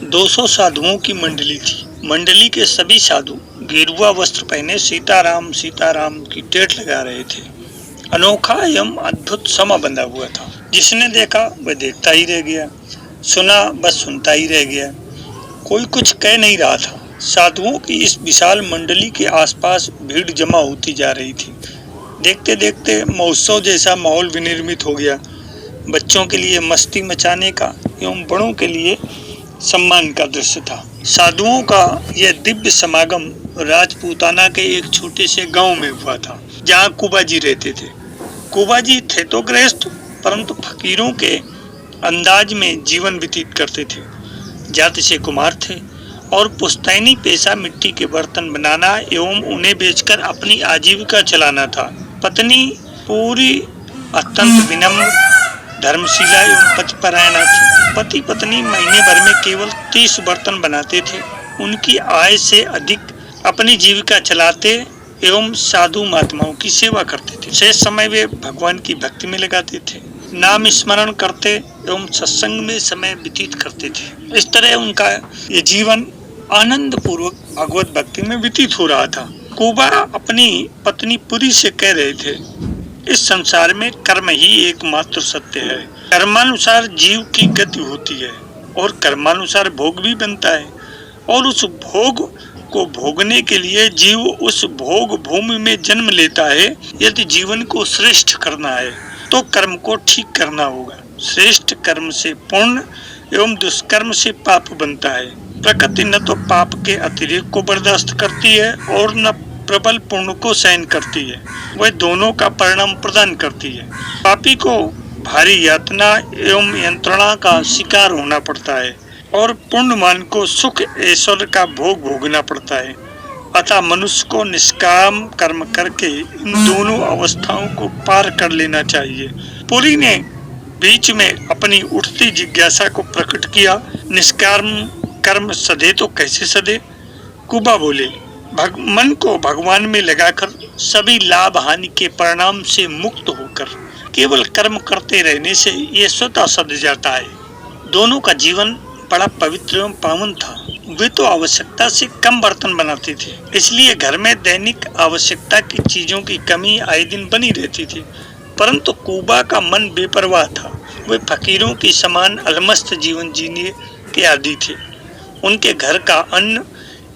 200 साधुओं की मंडली थी। मंडली के सभी साधु गेरुआ वस्त्र पहने सीताराम सीताराम की टेट लगा रहे थे। अनोखा एवं अद्भुत समा बंधा हुआ था। जिसने देखा वह देखता ही रह गया, सुना बस सुनता ही रह गया। कोई कुछ कह नहीं रहा था। साधुओं की इस विशाल मंडली के आसपास भीड़ जमा होती जा रही थी। देखते देखते महोत्सव जैसा माहौल विनिर्मित हो गया। बच्चों के लिए मस्ती मचाने का एवं बड़ों के लिए सम्मान का दृश्य था। साधुओं का यह दिव्य समागम राजपूताना के एक छोटे से गांव में हुआ था, जहां कुबा जी रहते थे। कुबा जी थे तो गृहस्थ, परंतु फकीरों के अंदाज में जीवन व्यतीत करते थे। जाति से कुमार थे और पुश्तैनी पेशा मिट्टी के बर्तन बनाना एवं उन्हें बेचकर अपनी आजीविका चलाना था। पत्नी पूरी अत्यंत विनम्र, धर्मशीला एवं पतिपरायणा थी। पति पत्नी महीने भर में केवल 30 बर्तन बनाते थे। उनकी आय से अधिक अपनी जीविका चलाते एवं साधु महात्माओं की सेवा करते थे। शेष समय वे भगवान की भक्ति में लगाते थे, नाम स्मरण करते एवं सत्संग में समय व्यतीत करते थे। इस तरह उनका ये जीवन आनंद पूर्वक भगवत भक्ति में व्यतीत हो रहा था। कुबा अपनी पत्नी पुरी से कह रहे थे, इस संसार में कर्म ही एकमात्र सत्य है। कर्मानुसार जीव की गति होती है और कर्मानुसार भोग भी बनता है, और उस भोग को भोगने के लिए जीव उस भोग भूमि में जन्म लेता है। यदि जीवन को श्रेष्ठ करना है तो कर्म को ठीक करना होगा। श्रेष्ठ कर्म से पुण्य एवं दुष्कर्म से पाप बनता है। प्रकृति न तो पाप के अतिरेक को बर्दाश्त करती है और न प्रबल पुण्य को सहन करती है, वह दोनों का परिणाम प्रदान करती है। पापी को भारी यातना एवं यंत्रणा का शिकार होना पड़ता है और पुण्यवान को सुख ऐश्वर्य का भोग भोगना पड़ता है। अतः मनुष्य को निष्काम कर्म करके इन दोनों अवस्थाओं को पार कर लेना चाहिए। पुरी ने बीच में अपनी उठती जिज्ञासा को प्रकट किया, निष्काम कर्म सदे तो कैसे सदे? कुबा बोले, मन को भगवान में लगाकर सभी लाभ हानि के परिणाम से मुक्त होकर केवल कर्म करते रहने से ये स्वतः सद जाता है। दोनों का जीवन बड़ा पवित्र एवं पावन था। वे तो आवश्यकता से कम बर्तन बनाते थे, इसलिए घर में दैनिक आवश्यकता की चीजों की कमी आए दिन बनी रहती थी। परंतु कुबा का मन बेपरवाह था। वे फकीरों की समान अलमस्त जीवन जीने के आदी थे। उनके घर का अन्न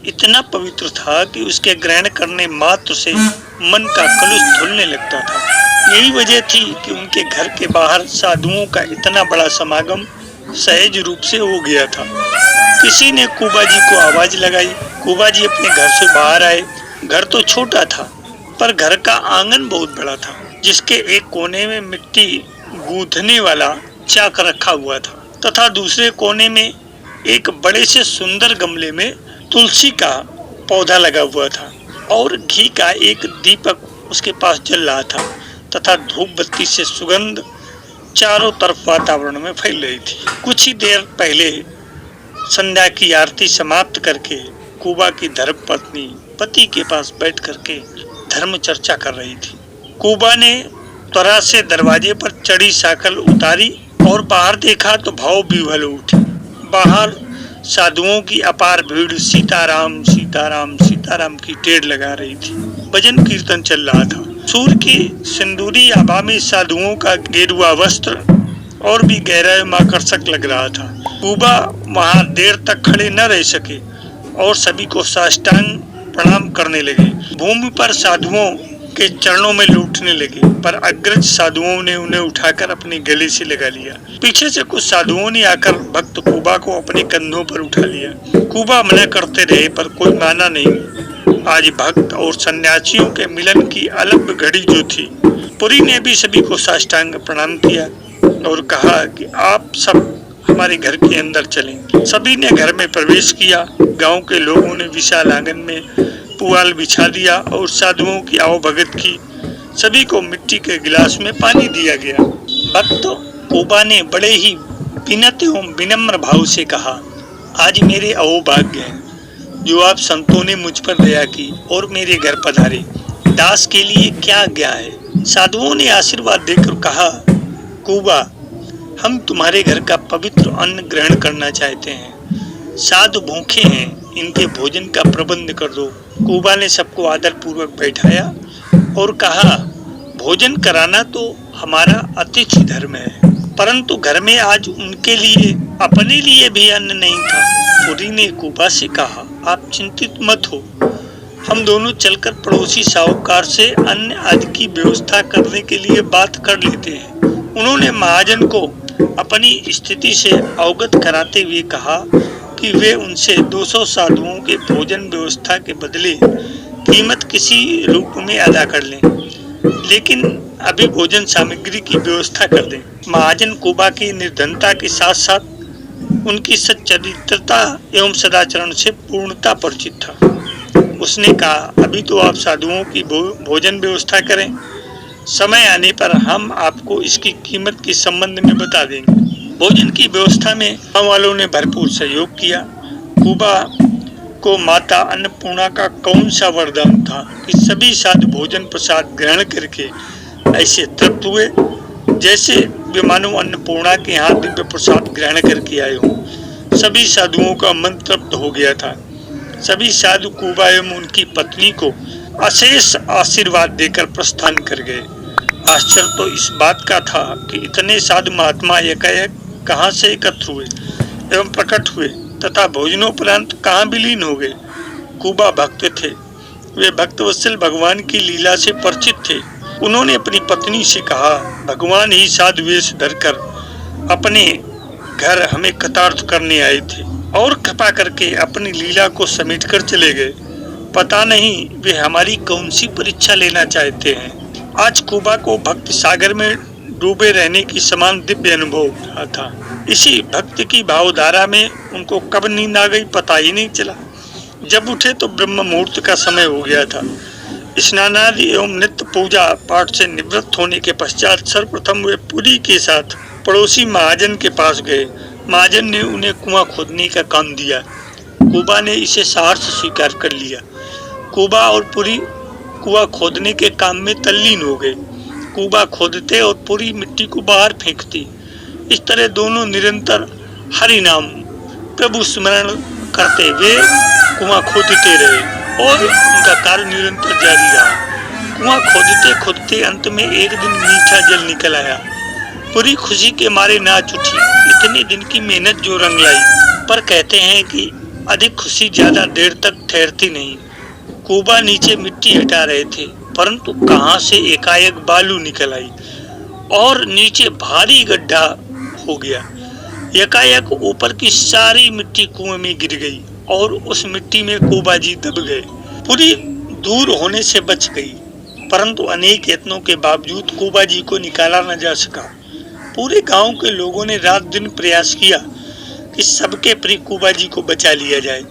इतना पवित्र था कि उसके ग्रहण करने मात्र से मन का कलुष धुलने लगता था। यही वजह थी कि उनके घर के बाहर साधुओं का इतना बड़ा समागम सहज रूप से हो गया था। किसी ने कुबा जी को आवाज लगाई। कुबा जी अपने घर से बाहर आए। घर तो छोटा था, पर घर का आंगन बहुत बड़ा था, जिसके एक कोने में मिट्टी गूंथने वाला चाक रखा हुआ था तथा दूसरे कोने में एक बड़े से सुंदर गमले में तुलसी का पौधा लगा हुआ था और घी का एक दीपक उसके पास जल रहा था तथा धूप बत्ती से सुगंध चारों तरफ वातावरण में फैल रही थी। कुछ ही देर पहले संध्या की आरती समाप्त करके कुबा की धर्मपत्नी पति के पास बैठ करके धर्म चर्चा कर रही थी। कुबा ने त्वरा से दरवाजे पर चढ़ी साकल उतारी और बाहर देखा तो भाव विह्वल उठी। बाहर साधुओं की अपार भीड़ सीताराम सीताराम सीताराम की टेर लगा रही थी। भजन कीर्तन चल रहा था। सूर्य की सिंदूरी आभा में साधुओं का गेरुआ वस्त्र और भी गहरा एवं आकर्षक लग रहा था। कुबा वहां देर तक खड़े न रह सके और सभी को साष्टांग प्रणाम करने लगे। भूमि पर साधुओं के चरणों में लूटने लगे, पर अग्रज साधुओं ने उन्हें उठाकर अपने गले से लगा लिया। पीछे से कुछ साधुओं ने आकर भक्त कुबा को अपने कंधों पर उठा लिया। कुबा मना करते रहे, पर कोई माना नहीं। आज भक्त और सन्यासियों के मिलन की अलग घड़ी जो थी। पुरी ने भी सभी को साष्टांग प्रणाम किया और कहा कि आप सब हमारे घर के अंदर चलें। सभी ने घर में प्रवेश किया। गांव के लोगों ने विशाल आंगन में पुआल बिछा दिया और साधुओं की आवभगत की। सभी को मिट्टी के गिलास में पानी दिया गया। भक्त कुबा ने बड़े ही विनम्र एवं विनम्र भाव से कहा, आज मेरे अहोभाग्य है जो आप संतों ने मुझ पर दया की और मेरे घर पधारे। दास के लिए क्या आज्ञा है? साधुओं ने आशीर्वाद देकर कहा, कुबा, हम तुम्हारे घर का पवित्र अन्न ग्रहण करना चाहते हैं। साधु भूखे हैं, इनके भोजन का प्रबंध कर दो। कुबा ने सबको आदर पूर्वक बैठाया और कहा, भोजन कराना तो हमारा अतिथि धर्म है, परंतु घर में आज उनके लिए अपने लिए भी अन्न नहीं था। पुरी ने कुबा से कहा, आप चिंतित मत हो, हम दोनों चलकर पड़ोसी साहूकार से अन्न आदि की व्यवस्था करने के लिए बात कर लेते हैं। उन्होंने महाजन को अपनी स्थिति से अवगत कराते हुए कहा कि वे उनसे 200 साधुओं के भोजन व्यवस्था के बदले कीमत किसी रूप में अदा कर लें, लेकिन अभी भोजन सामग्री की व्यवस्था कर दें। महाजन कुबा की निर्धनता के साथ साथ उनकी सच्चरित्रता एवं सदाचरण से पूर्णता परिचित था। उसने कहा, अभी तो आप साधुओं की भोजन व्यवस्था करें, समय आने पर हम आपको इसकी कीमत के संबंध में बता देंगे। भोजन की व्यवस्था में गांव वालों ने भरपूर सहयोग किया। कुबा को माता अन्नपूर्णा का कौन सा वरदान था कि सभी साधु भोजन प्रसाद ग्रहण करके ऐसे तृप्त हुए जैसे वे मानो अन्नपूर्णा के यहाँ दिव्य प्रसाद ग्रहण करके आए हों। सभी साधुओं का मन तृप्त हो गया था। सभी साधु कुबा एवं उनकी पत्नी को अशेष आशीर्वाद देकर प्रस्थान कर गए। आश्चर्य तो इस बात का था कि इतने साधु महात्मा एकाएक कहाँ से एकत्र हुए एवं प्रकट हुए तथा भोजनोपरांत कहाँ विलीन हो गए। कुबा भक्त थे, वे भक्तवत्सल भगवान की लीला से परिचित थे। उन्होंने अपनी पत्नी से कहा, भगवान ही साधु वेश धरकर अपने घर हमें कृतार्थ करने आए थे और कृपा करके अपनी लीला को समेट कर चले गए। पता नहीं वे हमारी कौन सी परीक्षा लेना चाहते हैं। आज कुबा को भक्ति सागर में डूबे रहने की समान दिव्य अनुभव रहा था। इसी भक्ति की भावधारा में उनको कब नींद आ गई पता ही नहीं चला। जब उठे तो ब्रह्म मुहूर्त का समय हो गया था। स्नानादि एवं नित्य पूजा पाठ से निवृत्त होने के पश्चात सर्वप्रथम वे पुरी के साथ पड़ोसी महाजन के पास गए। महाजन ने उन्हें कुआं खोदने का काम दिया। कुबा ने इसे सहर्ष स्वीकार कर लिया। कुबा और पुरी कुआं खोदने के काम में तल्लीन हो गए। कुबा खोदते और पुरी मिट्टी को बाहर फेंकती। इस तरह दोनों निरंतर हरि नाम प्रभु स्मरण करते हुए कुआं खोदते रहे और उनका कार्य निरंतर जारी रहा। कुआं खोदते खोदते अंत में एक दिन मीठा जल निकल आया। पूरी खुशी के मारे नाच उठी। इतने दिन की मेहनत जो रंग लाई। पर कहते हैं कि अधिक खुशी ज्यादा देर तक ठहरती नहीं। कुबा नीचे मिट्टी हटा रहे थे, परंतु कहां से एकाएक बालू निकल आई और नीचे भारी गड्ढा हो गया। एकाएक ऊपर की सारी मिट्टी कुएं में गिर गई और उस मिट्टी में कुबा जी दब गए। पूरी दूर होने से बच गई, परंतु अनेक यत्नों के बावजूद कुबा जी को निकाला न जा सका। पूरे गांव के लोगों ने रात दिन प्रयास किया कि सबके प्रिय कुबा जी को बचा लिया जाए,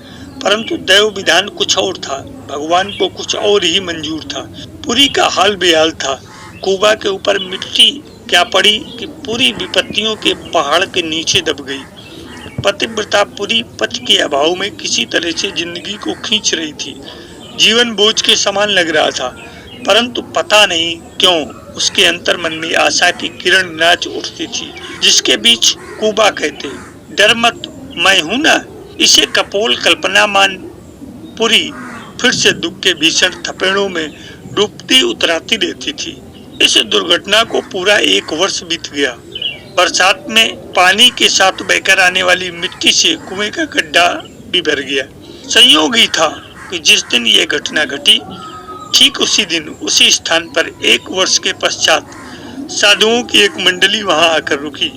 परंतु दैव विधान कुछ और था। भगवान को कुछ और ही मंजूर था। पूरी का हाल बेहाल था। कुबा के ऊपर मिट्टी क्या पड़ी कि पूरी विपत्तियों के पहाड़ के नीचे दब गई। पतिव्रता पूरी पति के अभाव में किसी तरह से जिंदगी को खींच रही थी। जीवन बोझ के समान लग रहा था, परंतु पता नहीं क्यों उसके अंतर मन में आशा की किरण नाच उठती थी, जिसके बीच कुबा कहते, डर मत, मैं हूं ना। इसे कपोल कल्पना मान पूरी फिर से दुख के भीषण थपेड़ों में डूबती उतराती रहती थी। इस दुर्घटना को पूरा 1 वर्ष बीत गया। बरसात में पानी के साथ बहकर आने वाली मिट्टी से कुएं का गड्ढा भी भर गया। संयोग ही था कि जिस दिन ये घटना घटी, ठीक उसी दिन उसी स्थान पर 1 वर्ष के पश्चात साधुओं की एक मंडली वहां आकर रुकी।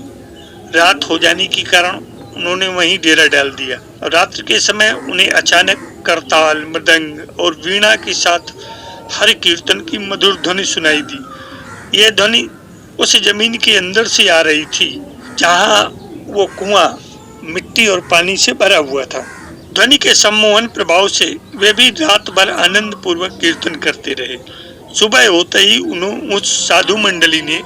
रात हो जाने के कारण उन्होंने वहीं डेरा डाल दिया। रात्रि के समय उन्हें अचानक करताल, मृदंग और वीणा के साथ हरि कीर्तन की मधुर ध्वनि सुनाई दी। यह ध्वनि उस जमीन के अंदर से आ रही थी जहां वो कुआं मिट्टी और पानी से भरा हुआ था। ध्वनि के सम्मोहन प्रभाव से वे भी रात भर आनंद पूर्वक कीर्तन करते रहे। सुबह होते ही उस साधु मंडली ने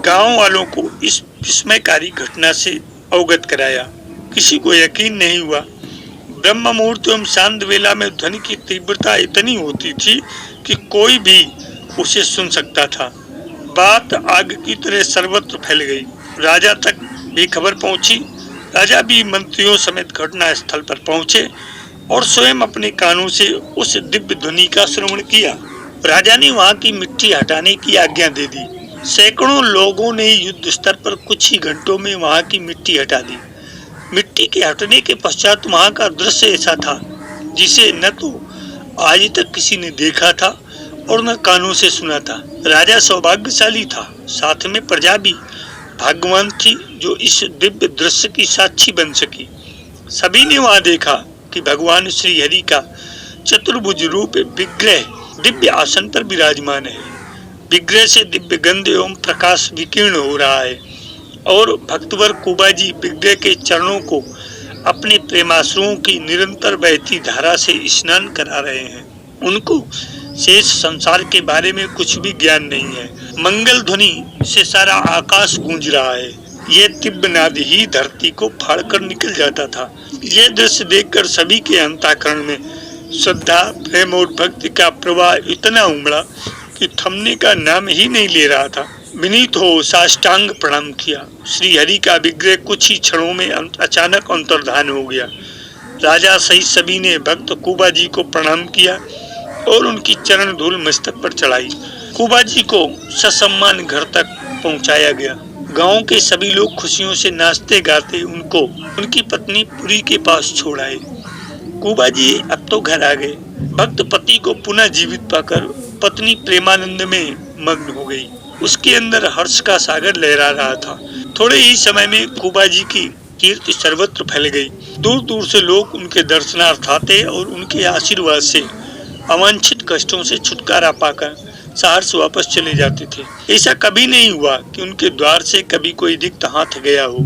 गांव वालों को इस विस्मयकारी घटना से अवगत कराया। किसी को यकीन नहीं हुआ। ब्रह्म मुहूर्त एवं शांत वेला में ध्वनि की तीव्रता इतनी होती थी कि कोई भी उसे सुन सकता था। बात आग की तरह सर्वत्र फैल गई। राजा तक भी खबर पहुंची। राजा भी मंत्रियों समेत घटना स्थल पर पहुंचे और स्वयं अपने कानों से उस दिव्य ध्वनि का श्रवण किया। राजा ने वहां की मिट्टी हटाने की आज्ञा दे दी। सैकड़ों लोगों ने युद्ध स्तर पर कुछ ही घंटों में वहां की मिट्टी हटा दी। मिट्टी के हटने के पश्चात वहां का दृश्य ऐसा था जिसे न तो आज तक किसी ने देखा था और न कानों से सुना था। राजा सौभाग्यशाली था, साथ में प्रजा भी भाग्यवान थी जो इस दिव्य दृश्य की साक्षी बन सकी। सभी ने वहां देखा कि भगवान श्री हरि का चतुर्भुज रूप विग्रह दिव्य आसन पर विराजमान है। विग्रह से दिव्य गंध एवं प्रकाश विकीर्ण हो रहा है और भक्तवर कुबाजी विग्रह के चरणों को अपने प्रेमाश्रुओं की निरंतर बहती धारा से स्नान करा रहे हैं। उनको शेष संसार के बारे में कुछ भी ज्ञान नहीं है। मंगल ध्वनि से सारा आकाश गूंज रहा है। ये दिव्य नाद ही धरती को फाड़कर निकल जाता था। ये दृश्य देखकर सभी के अंतःकरण में श्रद्धा, प्रेम और भक्ति का प्रवाह इतना उमड़ा कि थमने का नाम ही नहीं ले रहा था। विनीत हो साष्टांग प्रणाम किया। श्री हरि का विग्रह कुछ ही क्षणों में अचानक अंतर्धान हो गया। राजा सहित सभी ने भक्त कुबाजी को प्रणाम किया और उनकी चरण धूल मस्तक पर चढ़ाई। कुबाजी को ससम्मान घर तक पहुंचाया गया। गांव के सभी लोग खुशियों से नाचते गाते उनको उनकी पत्नी पुरी के पास छोड़ आए। कुबाजी अब तो घर आ गए। भक्त पति को पुनः जीवित पाकर पत्नी प्रेमानंद में मग्न हो गई। उसके अंदर हर्ष का सागर लहरा रहा था। थोड़े ही समय में कुबाजी की कीर्ति सर्वत्र फैल गई। दूर दूर से लोग उनके दर्शनार्थ आते और उनके आशीर्वाद से अवांछित कष्टों से छुटकारा पाकर सहर्ष वापस चले जाते थे। ऐसा कभी नहीं हुआ कि उनके द्वार से कभी कोई रिक्त हाथ गया हो।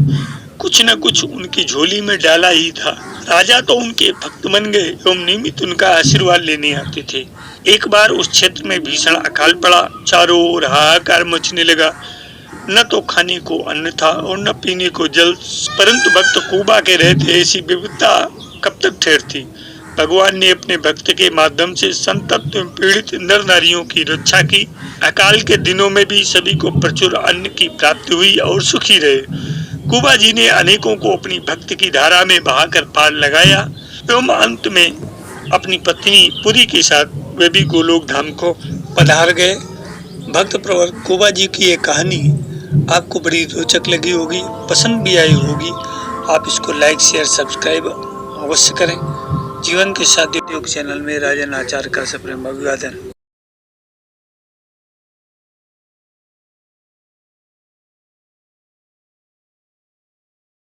कुछ न कुछ उनकी झोली में डाला ही था। राजा तो उनके भक्त बन गए एवं नियमित उनका आशीर्वाद लेने आते थे। एक बार उस क्षेत्र में भीषण अकाल पड़ा। चारों ओर हाहाकार मचने लगा। न तो खाने को अन्न था और न पीने को जल। परंतु भक्त कुबा के रहते ऐसी विविधता कब तक ठहरती। भगवान ने अपने भक्त के माध्यम से संतप्त पीड़ित नर नारियों की रक्षा की। अकाल के दिनों में भी सभी को प्रचुर अन्न की प्राप्ति हुई और सुखी रहे। कुबाजी ने अनेकों को अपनी भक्ति की धारा में बहाकर पार लगाया एवं अंत में अपनी पत्नी पुरी के साथ वे भी गोलोक धाम को पधार गए। भक्त प्रवर कुबाजी की ये कहानी आपको बड़ी रोचक लगी होगी, पसंद भी आई होगी। आप इसको लाइक, शेयर, सब्सक्राइब अवश्य करें। जीवन के साथ यूट्यूब चैनल में राजन आचार्य का सप्रेम अभिवादन।